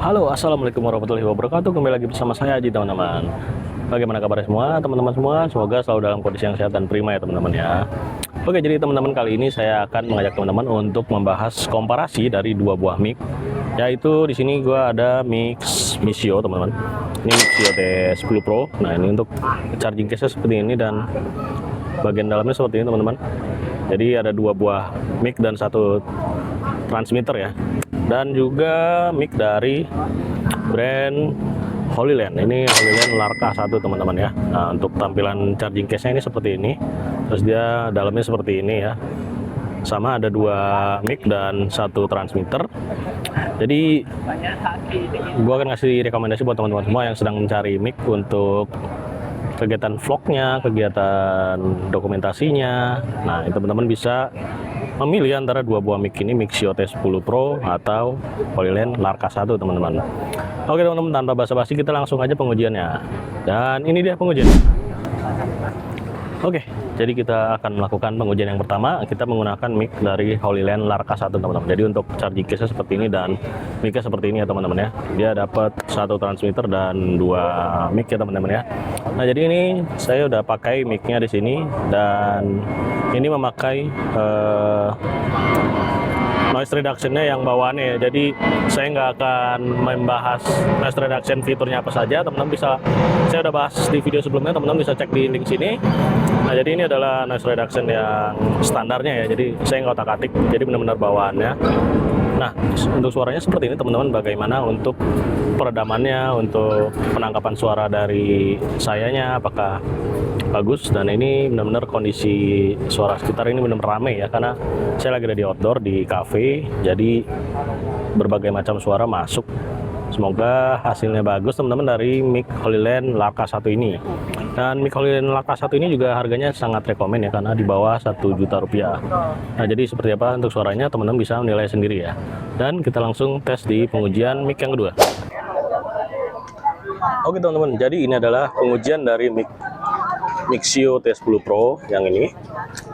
Halo, assalamualaikum warahmatullahi wabarakatuh. Kembali lagi bersama saya Aji, teman-teman. Bagaimana kabar semua, teman-teman semua? Semoga selalu dalam kondisi yang sehat dan prima ya, teman-teman ya. Oke, jadi teman-teman, kali ini saya akan mengajak teman-teman untuk membahas komparasi dari dua buah mic. Yaitu di sini gua ada mic Mixio, teman-teman. Ini Mixio T10 Pro. Nah, ini untuk charging case seperti ini dan bagian dalamnya seperti ini, teman-teman. Jadi ada dua buah mic dan satu transmitter ya. Dan juga mic dari brand Holyland. Ini Holyland Larka 1, teman-teman ya. Nah, untuk tampilan charging case-nya ini seperti ini. Terus dia dalamnya seperti ini ya. Sama ada dua mic dan satu transmitter. Jadi gua akan ngasih rekomendasi buat teman-teman semua yang sedang mencari mic untuk kegiatan vlognya, kegiatan dokumentasinya. Nah, teman-teman bisa memilih antara dua buah mic ini, Mixio T10 Pro atau Holyland Larka 1, teman-teman. Oke, teman-teman, tanpa basa-basi kita langsung aja pengujiannya. Dan ini dia pengujiannya. Oke, jadi kita akan melakukan pengujian yang pertama. Kita menggunakan mic dari Holyland Larka 1, teman-teman. Jadi untuk charging case seperti ini dan mic-nya seperti ini ya, teman-teman ya. Dia dapat satu transmitter dan dua mic ya, teman-teman ya. Nah, jadi ini saya udah pakai mic-nya di sini dan ini memakai noise reduction-nya yang bawaannya ya. Jadi saya nggak akan membahas noise reduction fiturnya apa saja. Teman-teman bisa, saya udah bahas di video sebelumnya, teman-teman bisa cek di link sini. Nah, jadi ini adalah noise reduction yang standarnya ya. Jadi saya nggak otak-atik, jadi benar-benar bawaannya. Nah, untuk suaranya seperti ini, teman-teman. Bagaimana untuk peredamannya, untuk penangkapan suara dari sayanya, apakah bagus? Dan ini benar-benar kondisi suara sekitar ini benar-benar ramai ya, karena saya lagi ada di outdoor, di cafe, jadi berbagai macam suara masuk. Semoga hasilnya bagus, teman-teman, dari mic Holyland Larka 1 ini. Dan mic Holyland Larka 1 ini juga harganya sangat rekomen ya, karena di bawah 1 juta rupiah. Nah, jadi seperti apa untuk suaranya, teman-teman bisa menilai sendiri ya. Dan kita langsung tes di pengujian mic yang kedua. Oke, teman-teman, jadi ini adalah pengujian dari mic Mixio T10 Pro yang ini.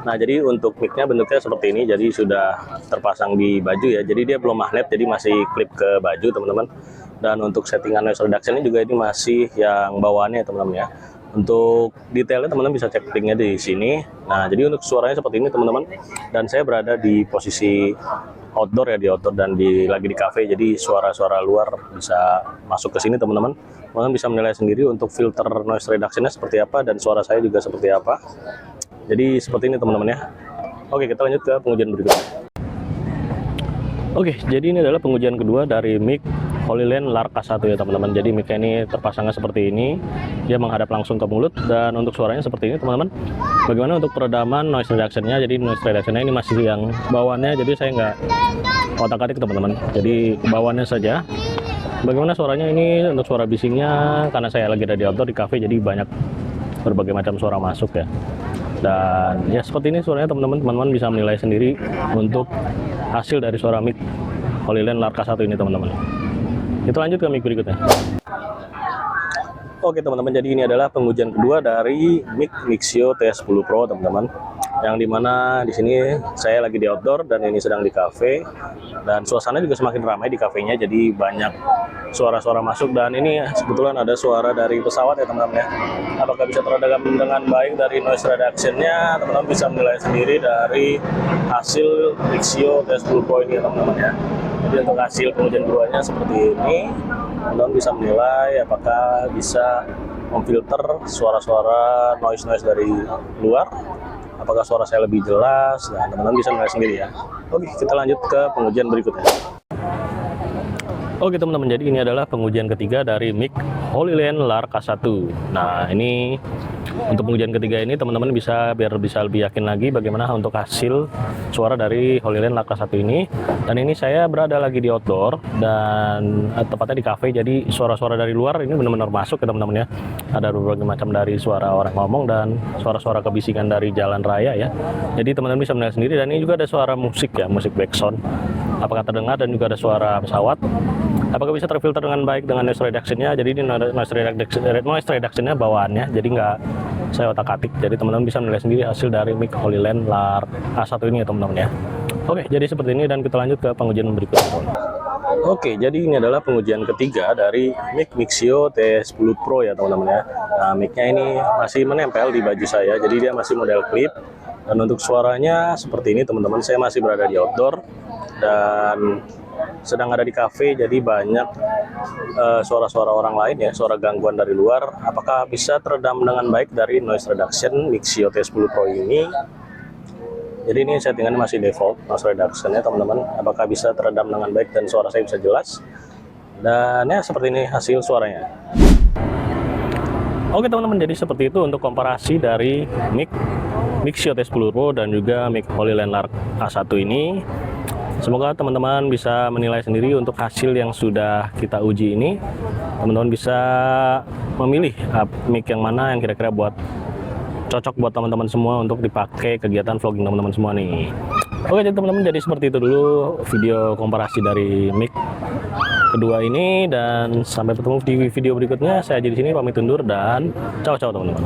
Nah, jadi untuk mic-nya bentuknya seperti ini, jadi sudah terpasang di baju ya. Jadi dia belum magnet, jadi masih klip ke baju, teman-teman. Dan untuk settingan noise reduction-nya juga ini masih yang bawaannya, teman-teman ya. Untuk detailnya teman-teman bisa cek linknya di sini. Nah, jadi untuk suaranya seperti ini, teman-teman. Dan saya berada di posisi outdoor ya, di outdoor dan lagi di cafe, jadi suara-suara luar bisa masuk ke sini, teman-teman. Teman-teman bisa menilai sendiri untuk filter noise reduction-nya seperti apa dan suara saya juga seperti apa. Jadi seperti ini, teman-teman ya. Oke, kita lanjut ke pengujian berikutnya. Oke, jadi ini adalah pengujian kedua dari mic Holyland Larka 1 ya, teman-teman. Jadi mic ini terpasangnya seperti ini, dia menghadap langsung ke mulut, dan untuk suaranya seperti ini, teman-teman. Bagaimana untuk peredaman noise reduction-nya? Jadi noise reduction-nya ini masih yang bawaannya, jadi saya nggak otak-atik, teman-teman. Jadi bawaannya saja. Bagaimana suaranya ini untuk suara bisingnya? Karena saya lagi ada di outdoor, di cafe, jadi banyak berbagai macam suara masuk ya. Dan ya seperti ini suaranya, teman-teman. Teman-teman bisa menilai sendiri untuk hasil dari suara mic Holyland Larka 1 ini, teman-teman. Kita lanjut ke mic berikutnya. Oke, teman-teman, jadi ini adalah pengujian kedua dari mic Mixio T10 Pro, teman-teman. Yang dimana di sini saya lagi di outdoor dan ini sedang di cafe, dan suasana juga semakin ramai di kafenya, jadi banyak suara-suara masuk. Dan ini kebetulan ada suara dari pesawat ya, teman-teman ya. Apakah bisa teredam dengan baik dari noise reduction-nya? Teman-teman bisa menilai sendiri dari hasil Mixio T10 Pro ini ya, teman-teman ya. Jadi untuk hasil pengujian keduanya seperti ini, teman-teman bisa menilai apakah bisa memfilter suara-suara noise dari luar, apakah suara saya lebih jelas. Nah, teman-teman bisa menilai sendiri ya. Oke, kita lanjut ke pengujian berikutnya. Oke, teman-teman, jadi ini adalah pengujian ketiga dari mic Holyland Larka 1. Nah, ini untuk pengujian ketiga ini, teman-teman bisa lebih yakin lagi bagaimana untuk hasil suara dari Holyland Larka 1 ini. Dan ini saya berada lagi di outdoor dan tepatnya di cafe, jadi suara-suara dari luar ini benar-benar masuk ya, teman-teman ya. Ada berbagai macam dari suara orang ngomong dan suara-suara kebisingan dari jalan raya ya. Jadi teman-teman bisa menilai sendiri. Dan ini juga ada suara musik ya, musik background, apakah terdengar, dan juga ada suara pesawat. Apakah bisa terfilter dengan baik dengan noise reduction-nya? Jadi ini noise reduction-nya bawaannya, jadi nggak saya otak-atik. Jadi teman-teman bisa menilai sendiri hasil dari mic Holyland Larka 1 ini ya, teman-teman ya. Oke, jadi seperti ini, dan kita lanjut ke pengujian berikutnya. Oke, jadi ini adalah pengujian ketiga dari mic Mixio T10 Pro ya teman-teman ya. Nah, mic-nya ini masih menempel di baju saya, jadi dia masih model clip. Dan untuk suaranya seperti ini teman-teman, saya masih berada di outdoor dan sedang ada di cafe, jadi banyak suara-suara orang lain ya, suara gangguan dari luar. Apakah bisa teredam dengan baik dari noise reduction Mixio T10 Pro ini? Jadi ini settingannya masih default noise reduction ya teman-teman. Apakah bisa teredam dengan baik dan suara saya bisa jelas? Dan ya seperti ini hasil suaranya. Oke teman-teman, jadi seperti itu untuk komparasi dari mic Mixio T10 Pro dan juga mic HoloLens Lark A1 ini. Semoga teman-teman bisa menilai sendiri untuk hasil yang sudah kita uji ini. Teman-teman bisa memilih mic yang mana yang kira-kira cocok buat teman-teman semua untuk dipakai kegiatan vlogging teman-teman semua nih. Oke teman-teman, jadi seperti itu dulu video komparasi dari mic kedua ini, dan sampai bertemu di video berikutnya. Saya jadi sini pamit undur dan ciao teman-teman.